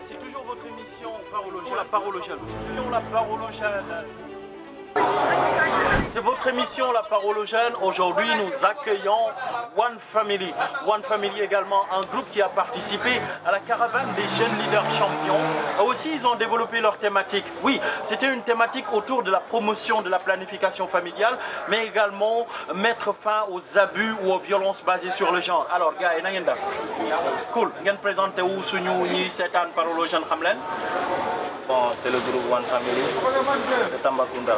c'est toujours votre émission Parole aux jeunes. La parole aux jeunes. La parole aux jeunes. C'est votre émission La Parole aux Jeunes. Aujourd'hui, nous accueillons One Family. One Family également, un groupe qui a participé à la caravane des jeunes leaders champions. Aussi, ils ont développé leur thématique. Oui, c'était une thématique autour de la promotion de la planification familiale, mais également mettre fin aux abus ou aux violences basées sur le genre. Alors, gars, cool. Vous présentez où ce nous, cette Parole aux Jeunes, Hamlen? Bon, c'est le groupe One Family de Tambacounda.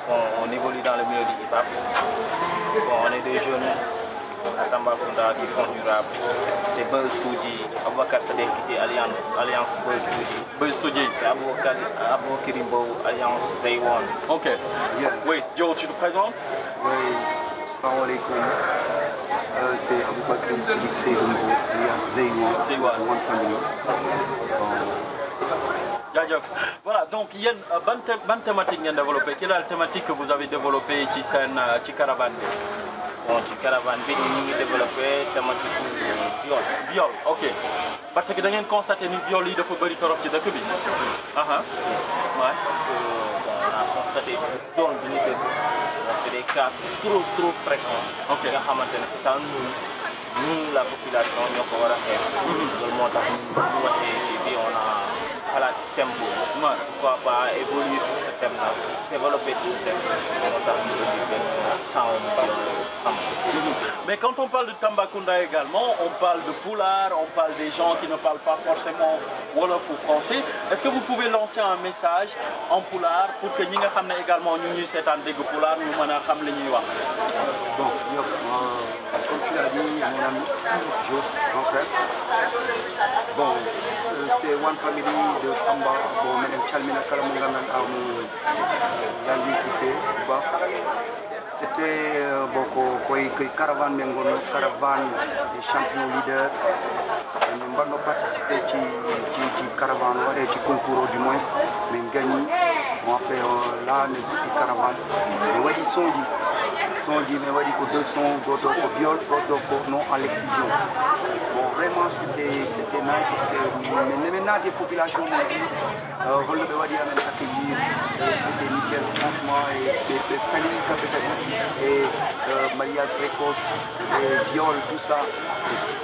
Bon, on évolue dans le milieu du hip-hop. Bon, on est des jeunes à Tambacounda qui font du rap. C'est Buzz Studio, Aboubacar Sadek qui est Alliance Buzz Studio. Buzz Studio. C'est Abou Kirimbo, Alliance Zaywan. Ok. Yeah. Oui, Joe, tu te présentes? Oui, salam alaikum. C'est Aboubacar Sadek Seydou, Alliance Zaywan, One Family. Voilà, donc il y a une thématique à développer. Quelle est la thématique que vous avez développée ci caravane? Bon, ci caravane, nous avons développé la thématique viol. Viol, ok. Parce que vous avez constaté que le viol est beaucoup plus fort que le Québec. Ouais. On a constaté que dans c'est des cas trop fréquents. Ok. Nous, la population, nous avons on a à la tempo. Pourquoi pas évoluer sur ce thème-là, développer tout le thème, Mais quand on parle de Tambacounda également, on parle de Pulaar, on parle des gens qui ne parlent pas forcément Wolof ou français. Est-ce que vous pouvez lancer un message en Pulaar pour que nous sachions également nous cette année de Pulaar, nous sachions ce que nous wax? Bon, comme tu l'as dit, mon ami, mon frère, bon, c'est One Family de Tamba, bon, même Chalmina Kalamunganan Amu, Yandi qui fait, c'était une caravane des champions leaders. Nous avons participé à la caravane, à la concours du moins, mais nous avons gagné. Bon, après, là, nous avons fait la caravane. Nous avons dit mais on va dire que 200 d'autres viol, d'autres non à l'excision. Bon, vraiment, c'était nice, mais maintenant, des populations m'ont dit, c'était nickel, franchement, et salut, et mariage précoce, et viol, tout ça,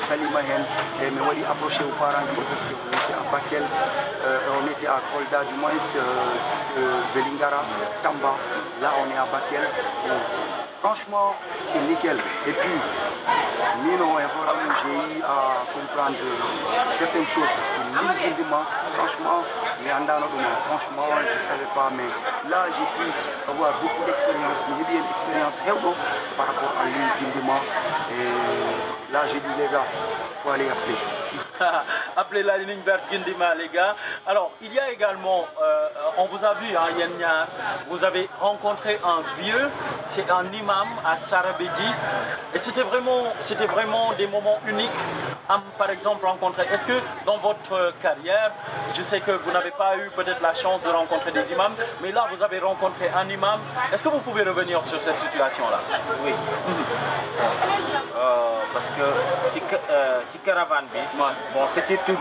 salut Mahen, et mais on va approcher aux parents parce qu'on était à Bakel, on était à Kolda, du moins, Velingara, Tamba, là on est à Bakel. Franchement, c'est nickel. Et puis, j'ai eu à comprendre certaines choses parce que franchement, je ne savais pas, mais là, j'ai pu avoir beaucoup d'expérience, mais j'ai bien d'expérience par rapport à l'Indima. Et là, j'ai dit, les gars, il faut aller appeler. Appelez la ligne verte Gindima, les gars. Alors, il y a également, on vous a vu, hein, Yenya, vous avez rencontré un vieux, c'est un imam à Sarabédi, et c'était vraiment des moments uniques à, par exemple, rencontrer. Est-ce que dans votre carrière, je sais que vous n'avez pas eu peut-être la chance de rencontrer des imams, mais là, vous avez rencontré un imam. Est-ce que vous pouvez revenir sur cette situation-là? Oui. Parce que ci caravane bi, bon, c'était tout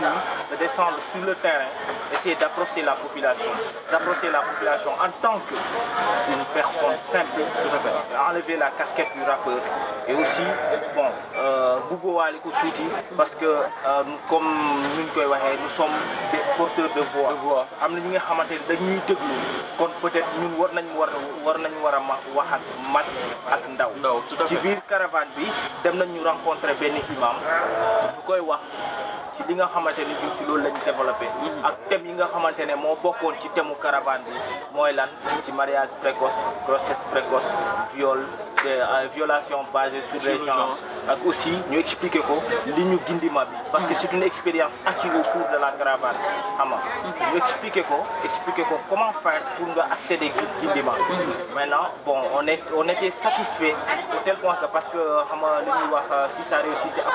de descendre sur le terrain, essayer d'approcher la population en tant qu'une personne simple, enlever la casquette du rappeur et aussi, bon, Boubou Aliko Touti, parce que comme nous sommes des porteurs de voix, nous sommes peut-être nous war wax ak mag ak ndaw ci biir caravane bi dem nañu rencontrer benn imam bu koy wax ci li nga xamante ni ci loolu lañu développé ak thème yi nga xamante ne moo bokkoon ci thème caravane bi mooy lan ci mariage précoce, grossesse précoce, viol, violation basée sur les genres ak aussi ñu expliquer ko li ñu Gindima bi parce que c'est une expérience acquise au cours de la caravane ñu expliquer ko comment faire pour nga accéder Gindima. Maintenant bon on était satisfait au tel point que parce que xam nga li ñuy wax si ça réussit c'est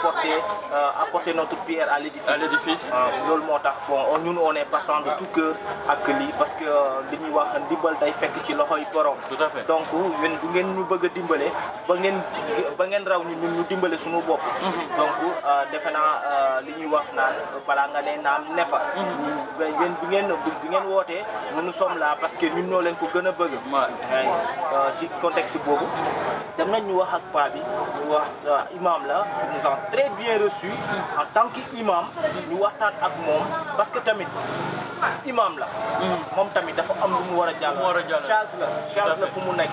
apporter notre pierre à l'édifice l'édifice. Loolu moo tax bon ñun on est partant de tout cœur ak lii parce que li ñuy wax ndimbal day fekk ci loxoy borom. Tout à fait. Donc yéen bu ngeen ñu bëgg a dimbale ba ngeen raw ñun ñu dimbale suñu bopp. Donc defe naa li ñuy wax naan balaa nga ne naam ne fa. yéen bi ngeen wootee nous sommes là parce que ñun ñoo leen ko gën a bëgg. ci contexte boobu dem nañ ñu wax ak paa bi ñu wax imam la nous a très bien reçu en tant qu'imam ñu waxtaan ak moom parce que tamit imam la moom tamit dafa am lu mu war a jàll charge la fu mu nekk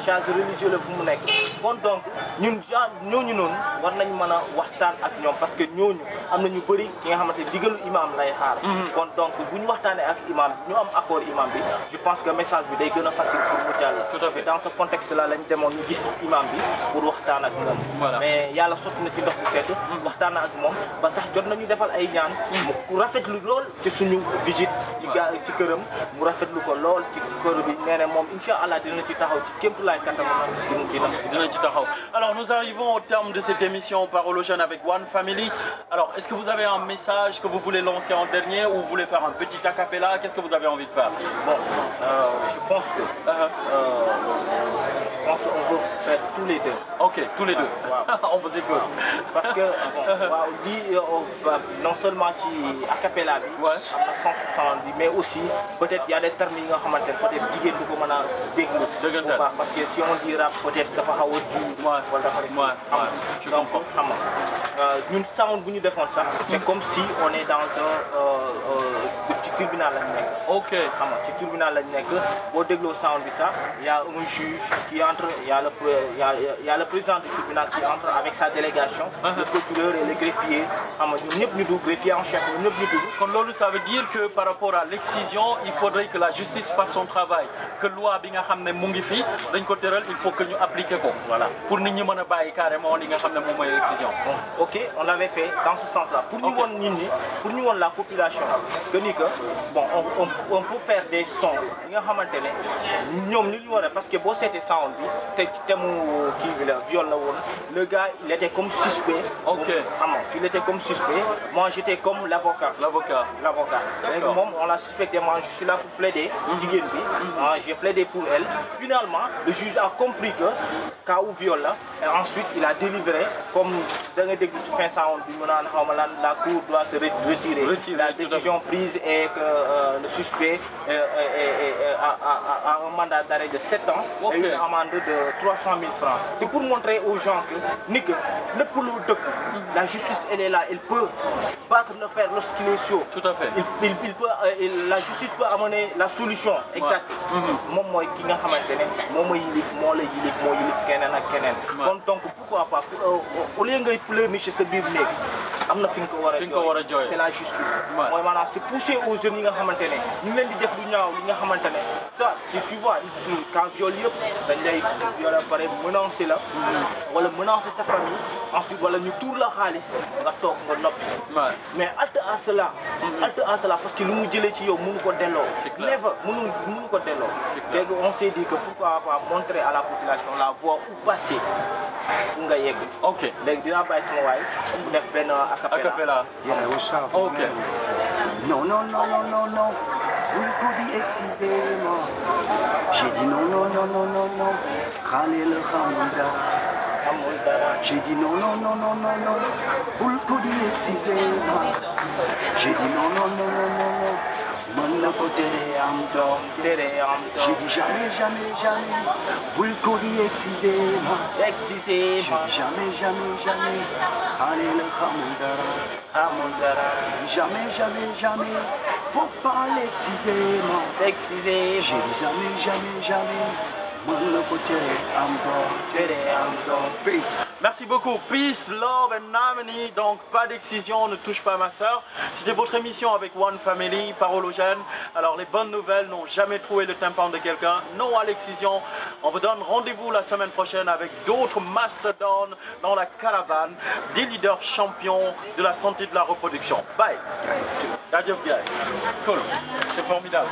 charge religieux la fu mu nekk kon donc ñun ñooñu noonu war nañ mën a waxtaan ak ñoom parce que ñooñu am na ñu bëri ki nga xamante digalu imam lay xaar kon donc bu ñu waxtaanee ak imam bi ñu am accord imam bi je pense que message bi day gën a facile pour mu jàll tout à fait dans ce contexte là lañ demoon ñu gis imam bi pour waxtaan ak moom mais yàlla sotti na ci ndox bu sedd waxtaan ak moom ba sax jot nañu defal ay ñaan mu rafetlu lool ci suñu visite ci këram mu rafetlu ko lool ci kër bi nee na moom incha allah dina ci taxaw ci kéemtulaay kattan dina ci taxaw. Alors nous arrivons au terme de cette émission Parole aux jeunes avec One Family. Alors est-ce que vous avez un message que vous voulez lancer en dernier ou vous voulez faire un petit acapella? Qu'est-ce que vous avez envie de faire? Bon, je pense que qu'on peut faire tous les deux. Ok, tous les deux. On vous écoute. Parce que waaw lii non seulement ci acapella bi am na 170 mais aussi peut-être y a des termes yi nga xamante ne peut-être jigéen du ko mën a déglu bu baax parce que si on dit rap peut-être dafa xaw a ji wala dafa rek donc xam nga ñun sound bu ñu defoon sax c'est comme si on est dans un ci tribunal lañ nekk ok xam nga ci tribunal lañ nekk boo dégloo sound bi sax y a un juge qui entre y a le président du tribunal qui entre avec sa délégation le procureur et le greffier xam nga ñun ñëpp ñu dugg greffier en chef ñun ñëpp ñu dugg kon loolu ça veut dire que par rapport à l'excision il faudrait que la justice fasse son travail que loi bi nga xam ne mu ngi fi dañ ko tëral il faut que ñu appliquer ko voilà pour nit ñi mën a bàyyi carrément li nga xam ne moom mooy l'excision. Ok on l'avait fait dans ce sens là pour ñu woon nit ñi pour ñu woon la population que ni que bon on peut faire des sons yi nga xamante ne ñoom li ñu war a parce que boo seetee sound bi te thème kii bi la viol la woon le gars il était comme suspect. ok xam nga il était comme suspect moi j'étais comme l'avocat. léegi moom on l'a suspecté moi je suis là pour plaider jigéen bi j'ai plaidé pour elle finalement le juge a compris que cas où viol la et ensuite il a délivré comme da nga dégg ci fin sound bi mu naan xaw ma lan la cour doit se retirer la décision prise est que le suspect a un mandat d'arrêt de 7 ans et une amende de 300 000 francs. C'est pour montrer aux gens que ni que lépp lu dëkk la justice elle est là elle peut battre le fer lorsqu'il est chaud. Tout à fait. Il peut la justice peut amener la solution exacte. moom mooy ki nga xamante ne moom mooy yilif moo la yilif moo yilif keneen ak keneen. kon donc pourquoi pas au lieu ngay pleurnicher sa biir néeg am na fi nga ko war a jooy c'est la justice. mooy maanaam c'est pousser aux jeunes yi nga xamante ne ñu ngi leen di def lu ñaaw li nga xamante ne ça si tu vois quand viol yëpp dañ lay violer pare menacer la wala menacer sa famille ensuite wala ñu tuur la xaalis nga toog nga noppi. mais halte à cela parce que lu mu jëlee ci yow mënu ko delloo. never mënu ko delloo. léegi on s'est dit que pourquoi pas montrer à la population la voie où passer pour nga yegg. ok léegi dinaa bàyyi sama waay mu def benn acapella. ok. Non, bul ko di exciser ma. J'ai dit non. Xale la xamul dara. J'ai dit non. Bul ko di exciser ma. J'ai dit non. Mën na ko tere am doom. J'ai dit jamais. Bul ko di exciser ma. J'ai dit jamais. Xale la xamul dara. Jamais. Faut pas l'exciser, man. J'ai dit jamais. Mën na ko tere am doom. Peace. Merci beaucoup. Peace, love and harmony. Donc, pas d'excision, ne touche pas ma sœur. C'était votre émission avec One Family, Parole aux jeunes. Alors, les bonnes nouvelles n'ont jamais trouvé le tympan de quelqu'un. Non à l'excision. On vous donne rendez-vous la semaine prochaine avec d'autres mastodons dans la caravane des leaders champions de la santé et de la reproduction. Bye. Cool. C'est formidable.